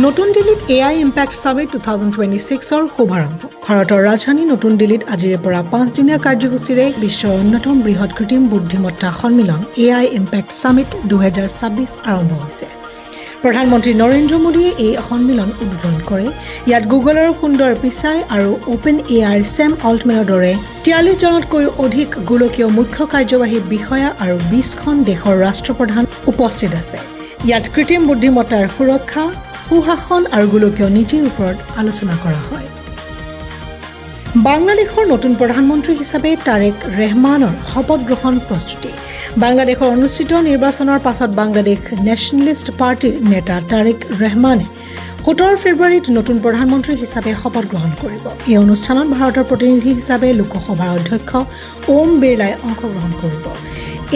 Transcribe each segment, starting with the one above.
নতুন দিল্লীত AI impact summit 2026ৰ শুভাৰম্ভ ভাৰতৰ ৰাজধানী নতুন দিল্লীত আজিৰে পৰা 5 দিনীয়া কাৰ্যসূচীৰে বিশ্বৰ অন্যতম বৃহৎ কৃত্ৰিম বুদ্ধিমত্তা সন্মিলন AI ইম্পেক্ট সামিট 2026 আৰম্ভ হৈছে প্ৰধানমন্ত্ৰী নৰেন্দ্ৰ মোদীয়ে এই সন্মিলন উদ্বোধন কৰে ইয়াত গুগলৰ সুন্দৰ পিচাই আৰু ওপেন AIৰ ছেম অল্টমেনৰ দৰে 43 জনতকৈ অধিক গোলকীয় মুখ্য কাৰ্যবাহী বিষয়া আৰু 20খন দেশৰ ৰাষ্ট্ৰপ্ৰধান উপস্থিত আছে ইয়াত কৃত্ৰিম বুদ্ধিমত্তাৰ সুৰক্ষা সুশাসন আৰু গোলকীয় নীতিৰ ওপৰত আলোচনা কৰা হয় বাংলাদেশৰ নতুন প্ৰধানমন্ত্ৰী হিচাপে তাৰিক ৰহমানৰ শপত গ্ৰহণ প্ৰস্তুতি বাংলাদেশৰ অনুষ্ঠিত নিৰ্বাচনৰ পাছত বাংলাদেশ নেশ্যনেলিষ্ট পাৰ্টিৰ নেতা তাৰিক ৰহমানে 17 ফেব্ৰুৱাৰীত নতুন প্ৰধানমন্ত্ৰী হিচাপে শপত গ্ৰহণ কৰিব এই অনুষ্ঠানত ভাৰতৰ প্ৰতিনিধি হিচাপে লোকসভাৰ অধ্যক্ষ ওম বিৰলাই অংশগ্ৰহণ কৰিব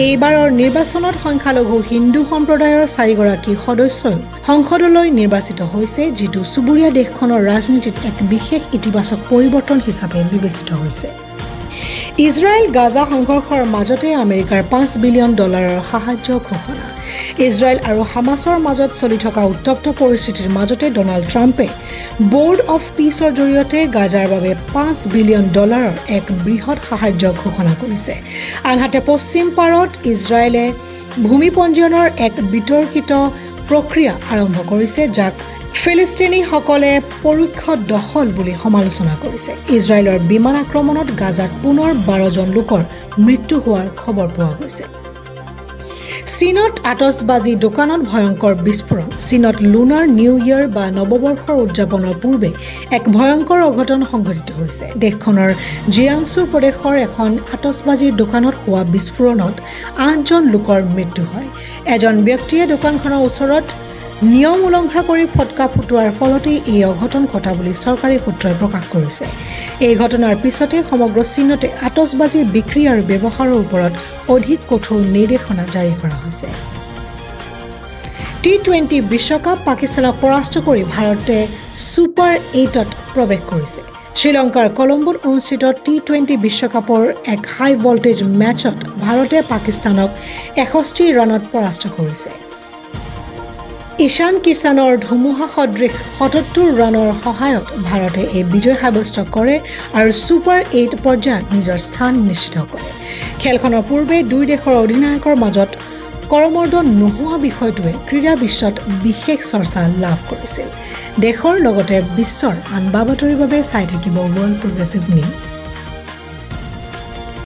এইবাৰৰ নিৰ্বাচনত সংখ্যালঘু হিন্দু সম্প্ৰদায়ৰ 4 গৰাকী সদস্যই সংসদলৈ নিৰ্বাচিত হৈছে যিটো সুবুৰীয়া দেশখনৰ ৰাজনীতিত এক বিশেষ ইতিবাচক পৰিৱৰ্তন হিচাপে বিবেচিত হৈছে ইজৰাইল গাজা সংঘৰ্ষৰ মাজতে আমেৰিকাৰ $5 বিলিয়ন সাহায্য ঘোষণা ইজৰাইল আৰু হামাছৰ মাজত চলি থকা উত্তপ্ত পৰিস্থিতিৰ মাজতে ডনাল্ড ট্ৰাম্পে বোৰ্ড অফ পিছৰ জৰিয়তে গাজাৰ বাবে $5 বিলিয়ন এক বৃহৎ সাহায্য ঘোষণা কৰিছে আনহাতে পশ্চিম পাৰত ইজৰাইলে ভূমি পঞ্জীয়নৰ এক বিতৰ্কিত প্ৰক্ৰিয়া আৰম্ভ কৰিছে যাক ফিলিস্তিনীসকলে পৰোক্ষ দখল বুলি সমালোচনা কৰিছে ইজৰাইলৰ বিমান আক্ৰমণত গাজাত পুনৰ 12 জন লোকৰ মৃত্যু হোৱাৰ খবৰ পোৱা গৈছে চীনত আতচবাজি দোকানত ভয়ংকৰ বিস্ফোৰণ চীনত লুনাৰ নিউ ইয়াৰ বা নৱবৰ্ষৰ উদযাপনৰ পূৰ্বে এক ভয়ংকৰ অঘটন সংঘটিত হৈছে দেশখনৰ জিয়াংছু প্ৰদেশৰ এখন আতচবাজিৰ দোকানত হোৱা বিস্ফোৰণত 8 জন লোকৰ মৃত্যু হয় এজন ব্যক্তিয়ে দোকানখনৰ ওচৰত নিয়ম উলংঘা কৰি ফটকা ফুটোৱাৰ ফলতে এই অঘটন ঘটা বুলি চৰকাৰী সূত্ৰই প্ৰকাশ কৰিছে এই ঘটনাৰ পিছতে সমগ্ৰ চীনতে আতচবাজি বিক্ৰী আৰু ব্যৱহাৰৰ ওপৰত অধিক কঠোৰ নিৰ্দেশনা জাৰি কৰা হৈছে T20 বিশ্বকাপ পাকিস্তানক পৰাস্ত কৰি ভাৰতে সুপাৰ 8ত প্ৰৱেশ কৰিছে শ্ৰীলংকাৰ কলম্বোত অনুষ্ঠিত T20 বিশ্বকাপৰ এক হাই ভল্টেজ মেচত ভাৰতে পাকিস্তানক 61 ৰানত পৰাস্ত কৰিছে ঈশান কিষাণৰ ধুমুহা সদৃশ 77 ৰানৰ সহায়ত ভাৰতে এই বিজয় সাব্যস্ত কৰে আৰু সুপাৰ 8 পৰ্যায়ত নিজৰ স্থান নিশ্চিত কৰে খেলখনৰ পূৰ্বে দুই দেশৰ অধিনায়কৰ মাজত কৰমৰ্দন নোহোৱা বিষয়টোৱে ক্ৰীড়া বিশ্বত বিশেষ চৰ্চা লাভ কৰিছিল দেশৰ লগতে বিশ্বৰ আন বাতৰিৰ বাবে চাই থাকিব ৱৰ্ল্ড প্ৰগ্ৰেছিভ নিউজ